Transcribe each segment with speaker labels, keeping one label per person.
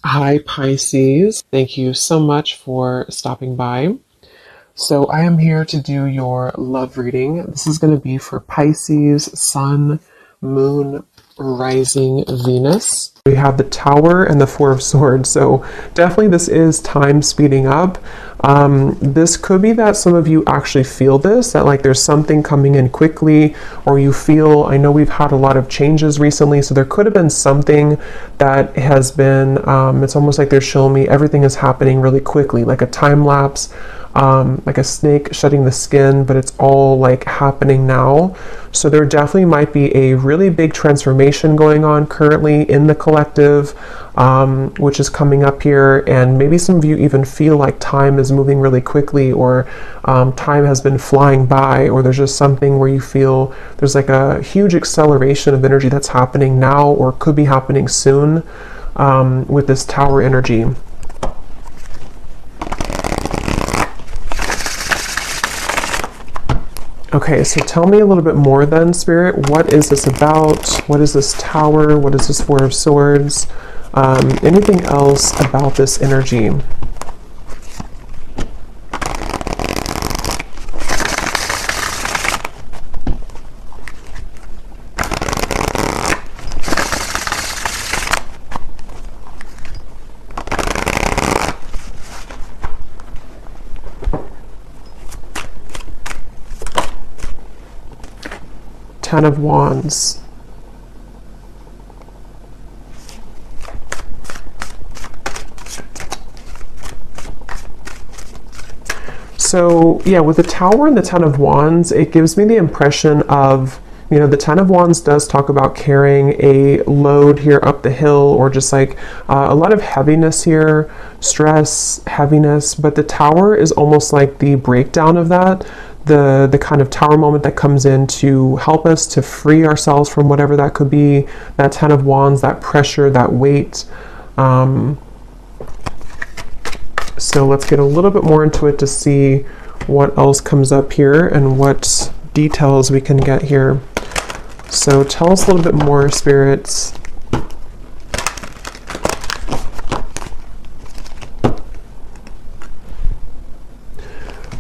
Speaker 1: Hi, Pisces. Thank you so much for stopping by. So, I am here to do your love reading. This is going to be for Pisces, Sun, Moon, Rising, Venus. We have the Tower and the Four of Swords. So, definitely, this is time speeding up. This could be that some of you actually feel this, that like there's something coming in quickly, or you feel, I know we've had a lot of changes recently, so there could have been something that has been, it's almost like they're showing me everything is happening really quickly, like a time lapse. Like a snake shedding the skin, but it's all like happening now. So there definitely might be a really big transformation going on currently in the collective, which is coming up here. And maybe some of you even feel like time is moving really quickly, or time has been flying by, or there's just something where you feel there's like a huge acceleration of energy that's happening now or could be happening soon with this Tower energy. Okay, so tell me a little bit more then, Spirit. What is this about? What is this Tower? What is this Four of Swords? Anything else about this energy? Ten of Wands. So yeah, with the Tower and the Ten of Wands, it gives me the impression of, the Ten of Wands does talk about carrying a load here up the hill, or just like a lot of heaviness here, stress, heaviness, but the Tower is almost like the breakdown of that. The kind of Tower moment that comes in to help us to free ourselves from whatever that could be, that Ten of Wands, that pressure, that weight. So let's get a little bit more into it to see what else comes up here and what details we can get here. So tell us a little bit more, spirits.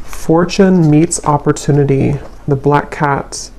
Speaker 1: Fortune meets opportunity, the black cat.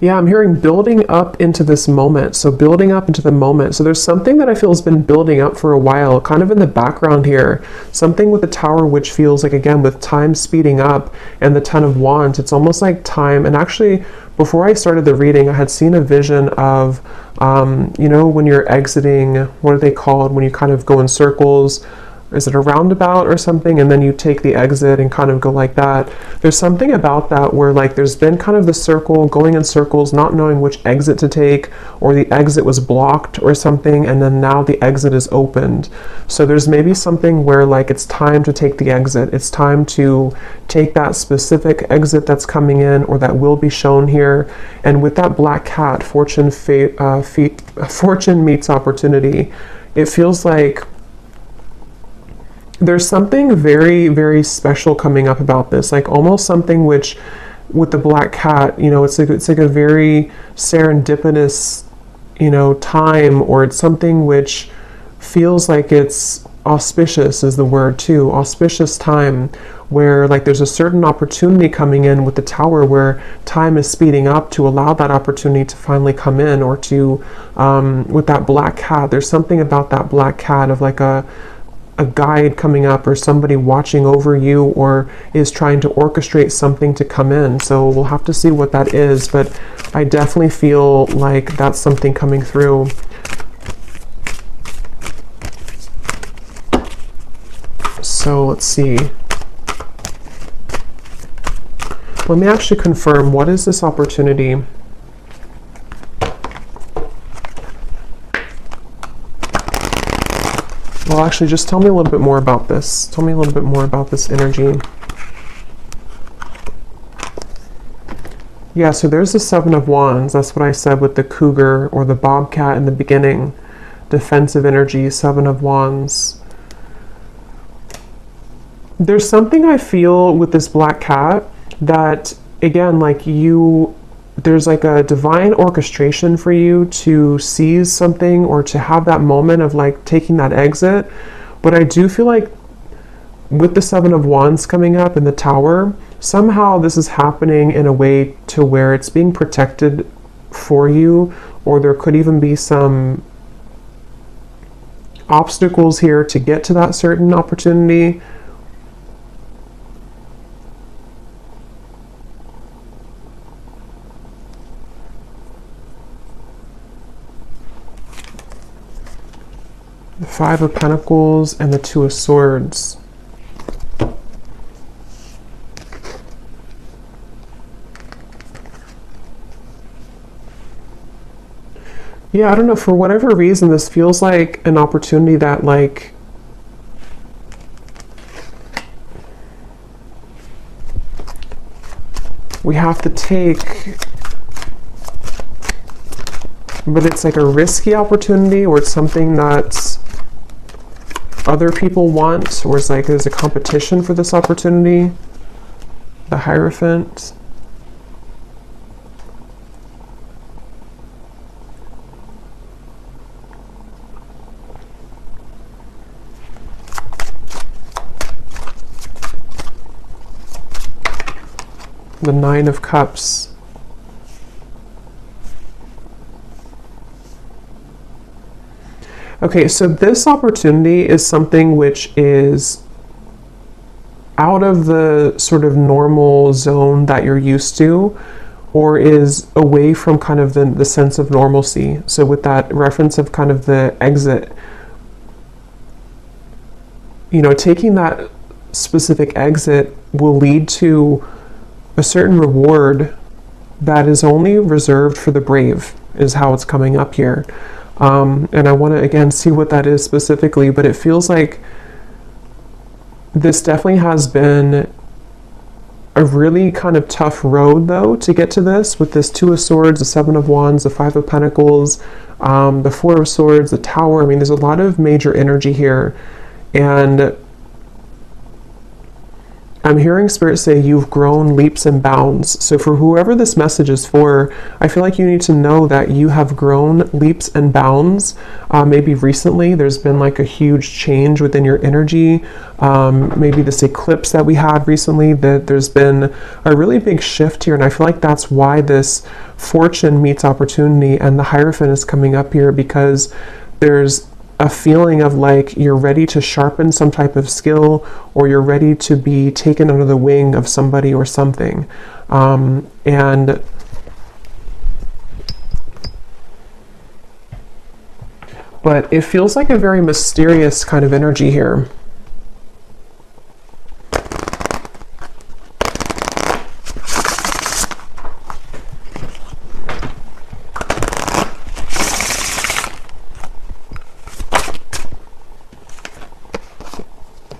Speaker 1: Yeah, I'm hearing building up into this moment. So building up into the moment. So there's something that I feel has been building up for a while, kind of in the background here. Something with the Tower, which feels like, again, with time speeding up, and the Ten of Wands, it's almost like time. And actually, before I started the reading, I had seen a vision of, when you're exiting, what are they called? When you kind of go in circles. Is it a roundabout or something? And then you take the exit and kind of go like that. There's something about that where like there's been kind of the circle, going in circles, not knowing which exit to take, or the exit was blocked or something, and then now the exit is opened. So there's maybe something where like it's time to take the exit. It's time to take that specific exit that's coming in, or that will be shown here. And with that black cat, fortune meets opportunity. It feels like there's something very, very special coming up about this, like almost something which, with the black cat, it's like a very serendipitous, time, or it's something which feels like it's auspicious is the word too, auspicious time, where like there's a certain opportunity coming in with the Tower, where time is speeding up to allow that opportunity to finally come in, or to, with that black cat, there's something about that black cat of like a guide coming up, or somebody watching over you, or is trying to orchestrate something to come in. So we'll have to see what that is, but I definitely feel like that's something coming through. So let's see. Let me actually confirm, what is this opportunity? Well, actually, just tell me a little bit more about this. Tell me a little bit more about this energy. Yeah, so there's the Seven of Wands. That's what I said with the cougar or the bobcat in the beginning. Defensive energy, Seven of Wands. There's something I feel with this black cat that, again, like there's like a divine orchestration for you to seize something or to have that moment of like taking that exit. But I do feel like with the Seven of Wands coming up in the Tower, somehow this is happening in a way to where it's being protected for you, or there could even be some obstacles here to get to that certain opportunity. The Five of Pentacles and the Two of Swords. Yeah, I don't know, for whatever reason, this feels like an opportunity that like we have to take, but it's like a risky opportunity, or it's something that other people want, or it's like there's a competition for this opportunity. The Hierophant. The Nine of Cups. Okay, so this opportunity is something which is out of the sort of normal zone that you're used to, or is away from kind of the sense of normalcy. So with that reference of kind of the exit, you know, taking that specific exit will lead to a certain reward that is only reserved for the brave, is how it's coming up here. And I want to again see what that is specifically, but it feels like this definitely has been a really kind of tough road though to get to this, with this Two of Swords, the Seven of Wands, the Five of Pentacles, the Four of Swords, the Tower. I mean, there's a lot of major energy here, and I'm hearing Spirit say you've grown leaps and bounds. So for whoever this message is for, I feel like you need to know that you have grown leaps and bounds. Maybe recently there's been like a huge change within your energy. Maybe this eclipse that we had recently, that there's been a really big shift here. And I feel like that's why this fortune meets opportunity and the Hierophant is coming up here, because there's a feeling of like you're ready to sharpen some type of skill, or you're ready to be taken under the wing of somebody or something. And but it feels like a very mysterious kind of energy here.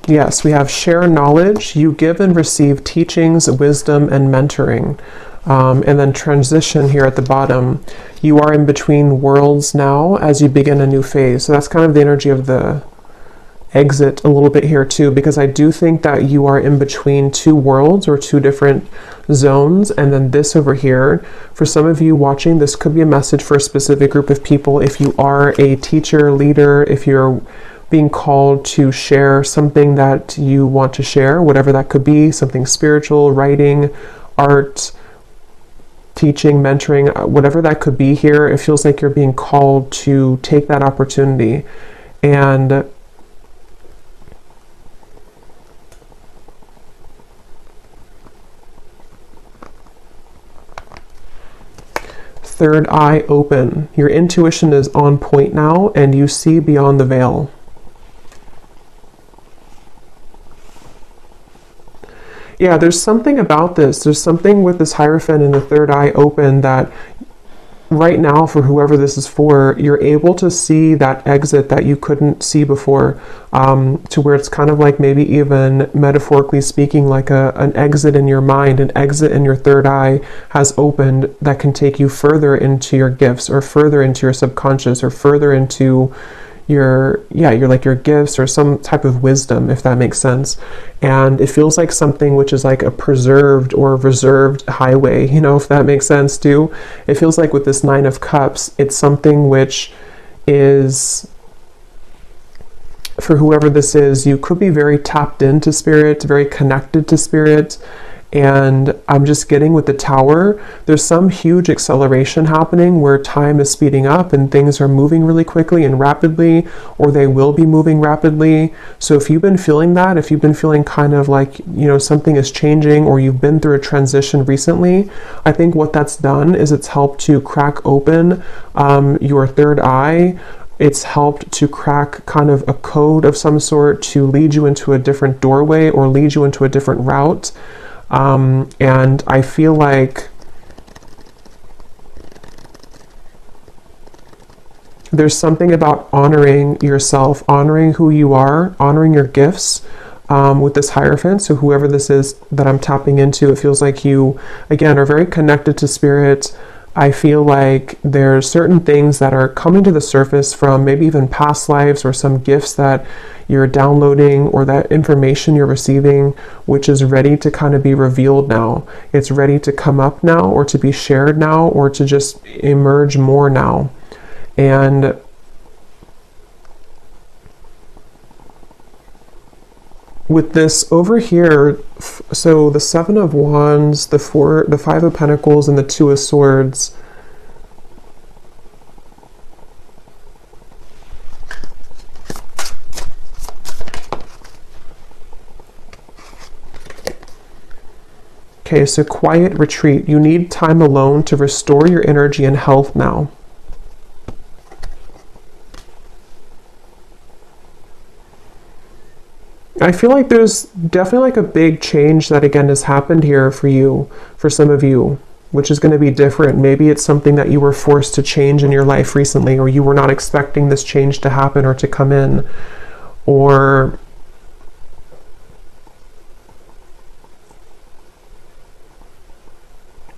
Speaker 1: Yes, we have share knowledge. You give and receive teachings, wisdom, and mentoring. And then transition here at the bottom. You are in between worlds now as you begin a new phase. So that's kind of the energy of the exit a little bit here too, because I do think that you are in between two worlds or two different zones. And then this over here, for some of you watching, this could be a message for a specific group of people. If you are a teacher, leader, if you're being called to share something that you want to share, whatever that could be, something spiritual, writing, art, teaching, mentoring, whatever that could be here, it feels like you're being called to take that opportunity. And third eye open. Your intuition is on point now, and you see beyond the veil. Yeah, there's something about this. There's something with this Hierophant and the third eye open that right now, for whoever this is for, you're able to see that exit that you couldn't see before, to where it's kind of like maybe even metaphorically speaking, like an exit in your mind, an exit in your third eye has opened that can take you further into your gifts, or further into your subconscious, or further into your gifts or some type of wisdom, if that makes sense. And it feels like something which is like a preserved or reserved highway, if that makes sense too. It feels like with this Nine of Cups, it's something which is, for whoever this is, you could be very tapped into spirit, very connected to spirit. And I'm just getting with the Tower, there's some huge acceleration happening where time is speeding up and things are moving really quickly and rapidly, or they will be moving rapidly. So if you've been feeling that, if you've been feeling kind of like, something is changing, or you've been through a transition recently, I think what that's done is it's helped to crack open your third eye. It's helped to crack kind of a code of some sort to lead you into a different doorway or lead you into a different route. And I feel like there's something about honoring yourself, honoring who you are, honoring your gifts with this Hierophant. So whoever this is that I'm tapping into, it feels like you, again, are very connected to spirit. I feel like there's certain things that are coming to the surface from maybe even past lives or some gifts that you're downloading or that information you're receiving, which is ready to kind of be revealed now. It's ready to come up now, or to be shared now, or to just emerge more now. And with this over here, so the Seven of Wands, the Five of Pentacles, and the Two of Swords. Okay, so quiet retreat. You need time alone to restore your energy and health now. I feel like there's definitely like a big change that again has happened here for you, for some of you, which is going to be different. Maybe it's something that you were forced to change in your life recently, or you were not expecting this change to happen or to come in, or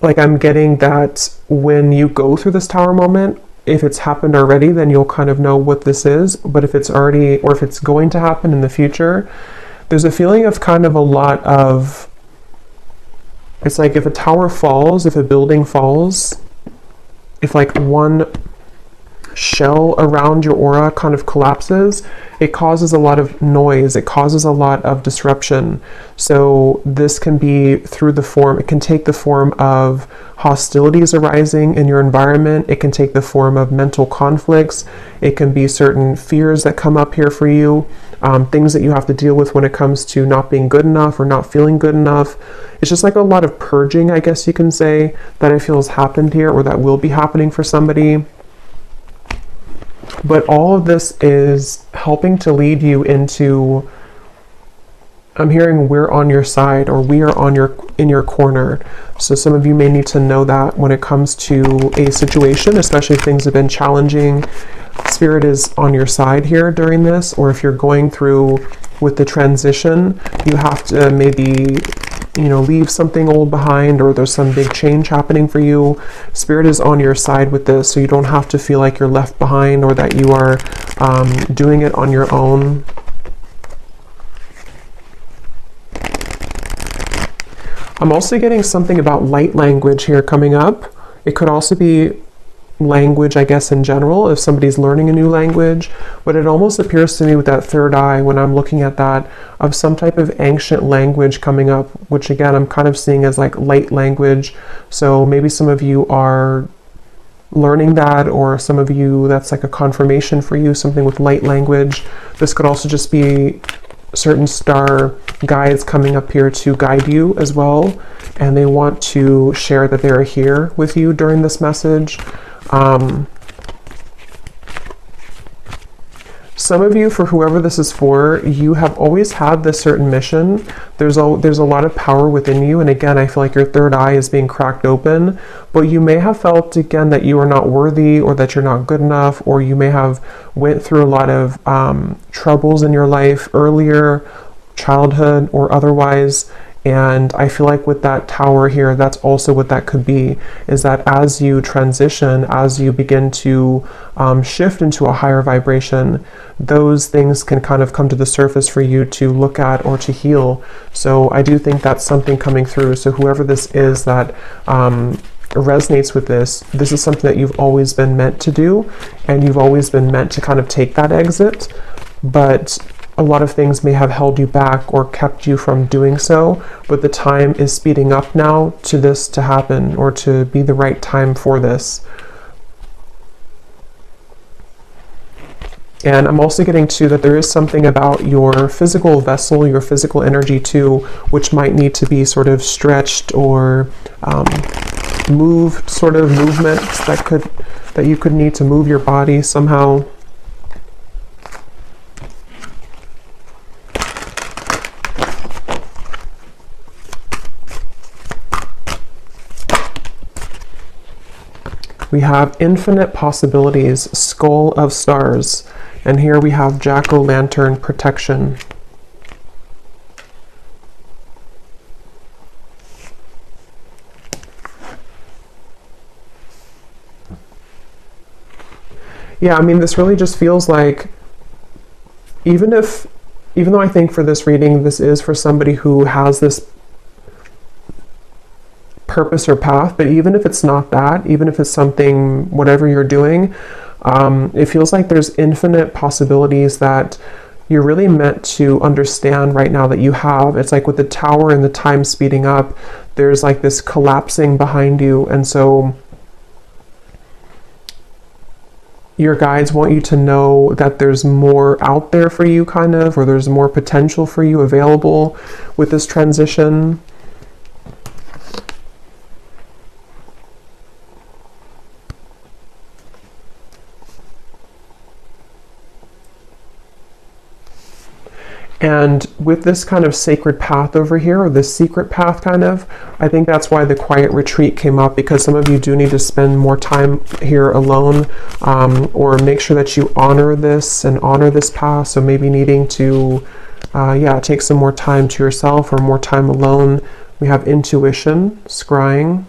Speaker 1: like I'm getting that when you go through this Tower moment, if it's happened already, then you'll kind of know what this is. But if it's already, or if it's going to happen in the future, there's a feeling of kind of a lot of, it's like if a tower falls, if a building falls, if like one shell around your aura kind of collapses, it causes a lot of noise, it causes a lot of disruption. So this can be through the form, it can take the form of hostilities arising in your environment, it can take the form of mental conflicts, it can be certain fears that come up here for you, things that you have to deal with when it comes to not being good enough or not feeling good enough. It's just like a lot of purging, I guess you can say, that I feel has happened here, or that will be happening for somebody. But all of this is helping to lead you into, I'm hearing we're on your side, or we are in your corner. So some of you may need to know that when it comes to a situation, especially if things have been challenging, Spirit is on your side here during this. Or if you're going through with the transition, you have to maybe, leave something old behind, or there's some big change happening for you. Spirit is on your side with this, so you don't have to feel like you're left behind, or that you are doing it on your own. I'm also getting something about light language here coming up. It could also be language, I guess, in general, if somebody's learning a new language, but it almost appears to me with that third eye, when I'm looking at that, of some type of ancient language coming up, which again, I'm kind of seeing as like light language. So maybe some of you are learning that, or some of you, that's like a confirmation for you, something with light language. This could also just be certain star guides coming up here to guide you as well, and they want to share that they're here with you during this message. Some of you, for whoever this is for, you have always had this certain mission. There's a lot of power within you, and again, I feel like your third eye is being cracked open, but you may have felt again that you are not worthy, or that you're not good enough, or you may have went through a lot of troubles in your life earlier, childhood or otherwise, And I feel like with that tower here, that's also what that could be, is that as you transition, as you begin to shift into a higher vibration, those things can kind of come to the surface for you to look at or to heal. So I do think that's something coming through. So whoever this is that resonates with this is something that you've always been meant to do, and you've always been meant to kind of take that exit, but a lot of things may have held you back or kept you from doing so, but the time is speeding up now to this to happen, or to be the right time for this. And I'm also getting to that there is something about your physical vessel, your physical energy too, which might need to be sort of stretched or moved, sort of movements that you could need to move your body somehow. We have infinite possibilities, skull of stars, and here we have jack-o'-lantern protection. Yeah, I mean, this really just feels like, even though I think for this reading, this is for somebody who has this purpose or path, but even if it's not that, even if it's something, whatever you're doing, it feels like there's infinite possibilities that you're really meant to understand right now that you have. It's like with the tower and the time speeding up, there's like this collapsing behind you, and so your guides want you to know that there's more out there for you, kind of, or there's more potential for you available with this transition. And with this kind of sacred path over here, or this secret path kind of, I think that's why the quiet retreat came up, because some of you do need to spend more time here alone, or make sure that you honor this and honor this path. So maybe needing to, take some more time to yourself or more time alone. We have intuition, scrying.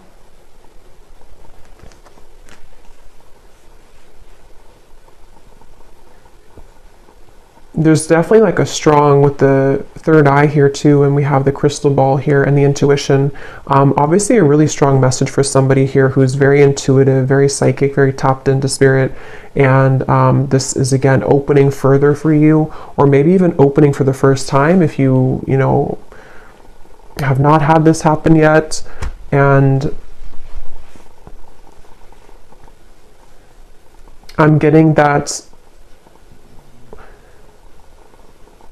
Speaker 1: There's definitely like a strong with the third eye here too, and we have the crystal ball here and the intuition. Obviously a really strong message for somebody here who's very intuitive, very psychic, very tapped into spirit, and this is again opening further for you, or maybe even opening for the first time if you have not had this happen yet. And I'm getting that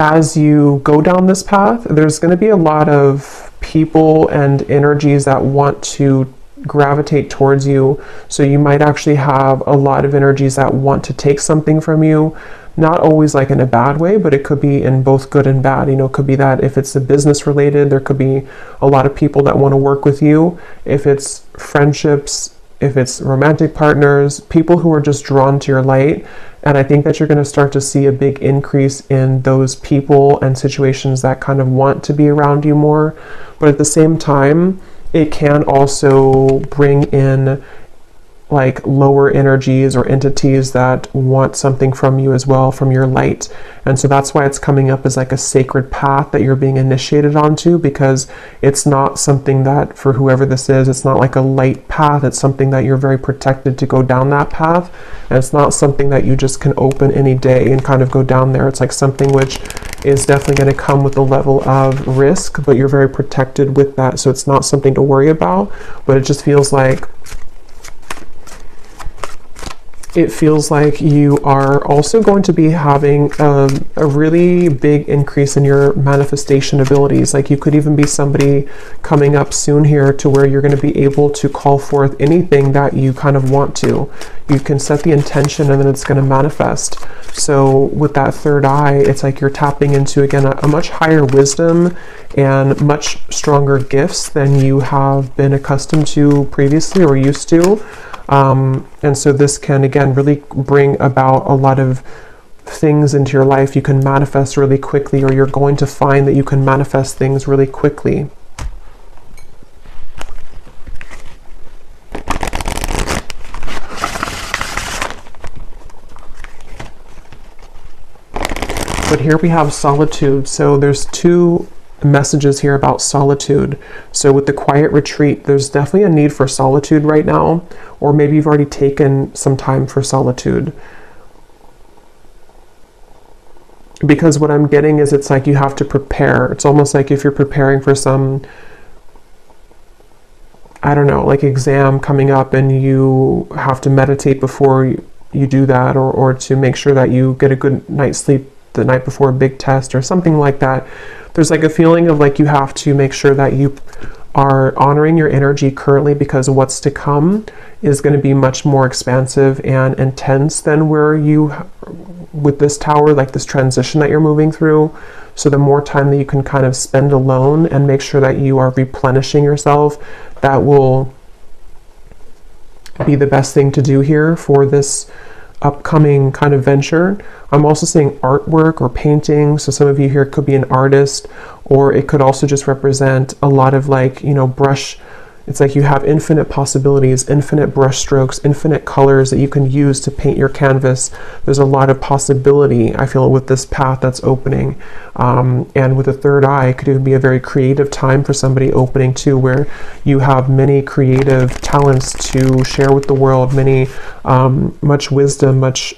Speaker 1: as you go down this path, there's going to be a lot of people and energies that want to gravitate towards you. So you might actually have a lot of energies that want to take something from you, not always like in a bad way, but it could be in both good and bad. It could be that if it's a business related, there could be a lot of people that want to work with you. If it's friendships, if it's romantic partners, people who are just drawn to your light. And I think that you're going to start to see a big increase in those people and situations that kind of want to be around you more. But at the same time, it can also bring in like lower energies or entities that want something from you as well, from your light. And so that's why it's coming up as like a sacred path that you're being initiated onto, because it's not something that, for whoever this is, it's not like a light path. It's something that you're very protected to go down that path. And it's not something that you just can open any day and kind of go down there. It's like something which is definitely going to come with a level of risk, but you're very protected with that. So it's not something to worry about, but it just feels like you are also going to be having a really big increase in your manifestation abilities. Like you could even be somebody coming up soon here to where you're going to be able to call forth anything that you kind of want to. You can set the intention and then it's going to manifest. So with that third eye, it's like you're tapping into, again, a much higher wisdom and much stronger gifts than you have been accustomed to previously or used to. And so this can, again, really bring about a lot of things into your life. You can manifest really quickly, or you're going to find that you can manifest things really quickly. But here we have solitude. So there's two messages here about solitude. So with the quiet retreat, there's definitely a need for solitude right now, or maybe you've already taken some time for solitude. Because what I'm getting is it's like you have to prepare. It's almost like if you're preparing for some, I don't know, like exam coming up and you have to meditate before you do that, or to make sure that you get a good night's sleep the night before a big test or something like that. There's like a feeling of like you have to make sure that you are honoring your energy currently, because what's to come is going to be much more expansive and intense than where you, with this tower, like this transition that you're moving through. So the more time that you can kind of spend alone and make sure that you are replenishing yourself, that will be the best thing to do here for this upcoming kind of venture. I'm also seeing artwork or painting. So some of you here could be an artist, or it could also just represent a lot of like, you know, brush. It's like you have infinite possibilities, infinite brush strokes, infinite colors that you can use to paint your canvas. There's a lot of possibility, I feel, with this path that's opening. And with the third eye, it could even be a very creative time for somebody opening too, where you have many creative talents to share with the world, many, much wisdom, much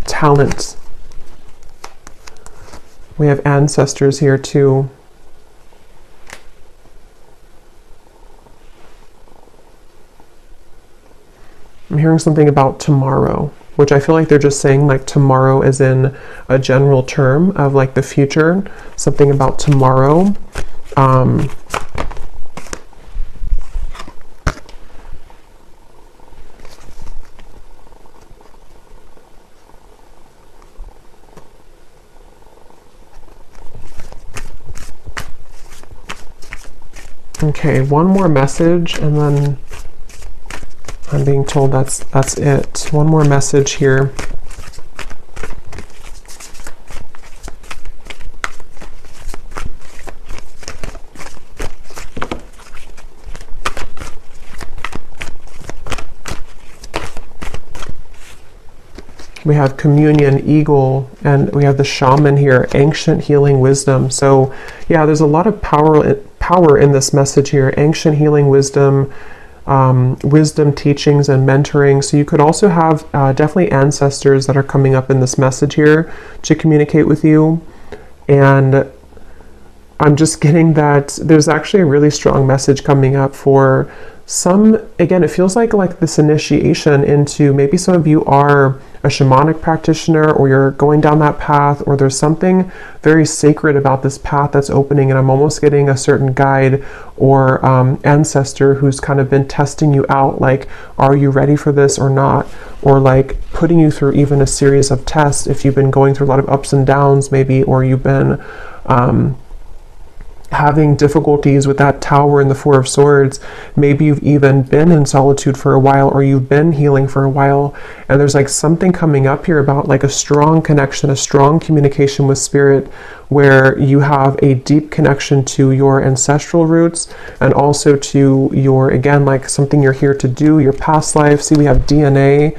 Speaker 1: talent. We have ancestors here too. I'm hearing something about tomorrow, which I feel like they're just saying like tomorrow as in a general term of like the future, something about tomorrow. Okay, one more message and then I'm being told that's it. One more message here. We have communion, eagle, and we have the shaman here, ancient healing wisdom. So yeah, there's a lot of power in this message here, ancient healing wisdom, wisdom teachings and mentoring. So you could also have definitely ancestors that are coming up in this message here to communicate with you. And I'm just getting that there's actually a really strong message coming up for some. Again, it feels like this initiation into, maybe some of you are a shamanic practitioner, or you're going down that path, or there's something very sacred about this path that's opening, and I'm almost getting a certain guide or ancestor who's kind of been testing you out, like, are you ready for this or not? Or like putting you through even a series of tests if you've been going through a lot of ups and downs maybe, or you've been having difficulties with that tower and the Four of Swords. Maybe you've even been in solitude for a while, or you've been healing for a while, and there's like something coming up here about like a strong connection, a strong communication with spirit, where you have a deep connection to your ancestral roots, and also to your, again, like something you're here to do, your past life. See, we have DNA,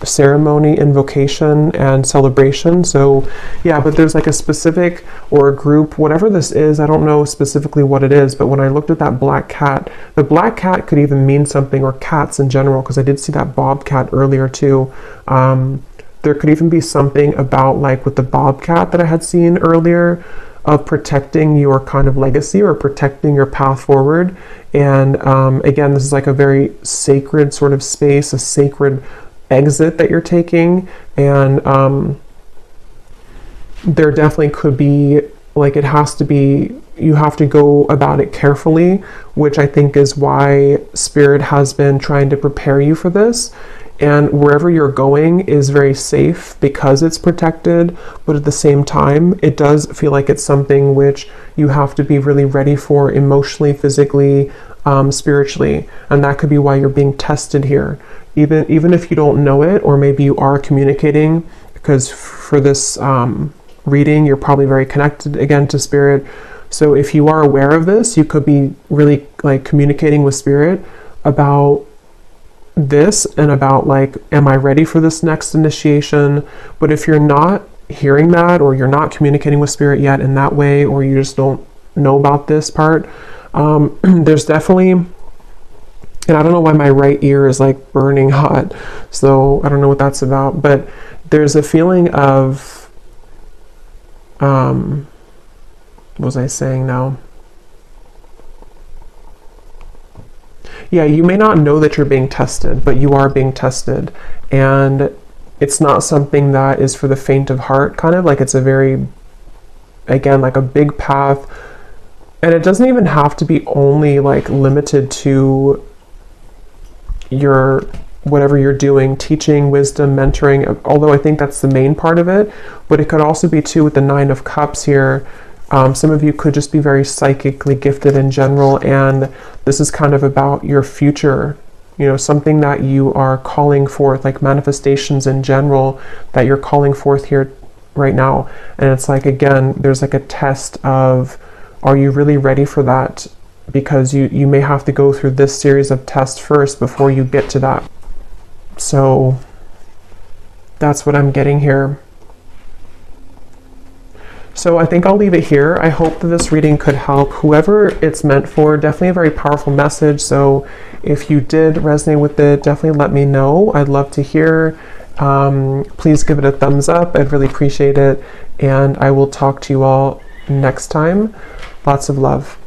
Speaker 1: ceremony, invocation, and celebration. So yeah, but there's like a specific, or a group, whatever this is, I don't know specifically what it is, but when I looked at that black cat, the black cat could even mean something, or cats in general, because I did see that bobcat earlier too. There could even be something about, like with the bobcat that I had seen earlier, of protecting your kind of legacy or protecting your path forward. And again, this is like a very sacred sort of space, a sacred exit that you're taking. And there definitely could be, like, it has to be, you have to go about it carefully, which I think is why Spirit has been trying to prepare you for this. And wherever you're going is very safe because it's protected, but at the same time, it does feel like it's something which you have to be really ready for emotionally, physically, spiritually. And that could be why you're being tested here. Even if you don't know it, or maybe you are communicating, because for this reading, you're probably very connected again to Spirit. So if you are aware of this, you could be really like communicating with Spirit about this and about like, am I ready for this next initiation? But if you're not hearing that, or you're not communicating with spirit yet in that way, or you just don't know about this part, there's definitely, and I don't know why my right ear is like burning hot, so I don't know what that's about, but there's a feeling of, what was I saying now? Yeah, you may not know that you're being tested, but you are being tested. And it's not something that is for the faint of heart, kind of like it's a very, again, like a big path. And it doesn't even have to be only like limited to your, whatever you're doing, teaching, wisdom, mentoring, although I think that's the main part of it. But it could also be too with the Nine of Cups here. Some of you could just be very psychically gifted in general, and this is kind of about your future, you know, something that you are calling forth, like manifestations in general that you're calling forth here right now. And it's like, again, there's like a test of, are you really ready for that? Because you may have to go through this series of tests first before you get to that. So that's what I'm getting here. So I think I'll leave it here. I hope that this reading could help whoever it's meant for. Definitely a very powerful message. So if you did resonate with it, definitely let me know. I'd love to hear. Please give it a thumbs up. I'd really appreciate it. And I will talk to you all next time. Lots of love.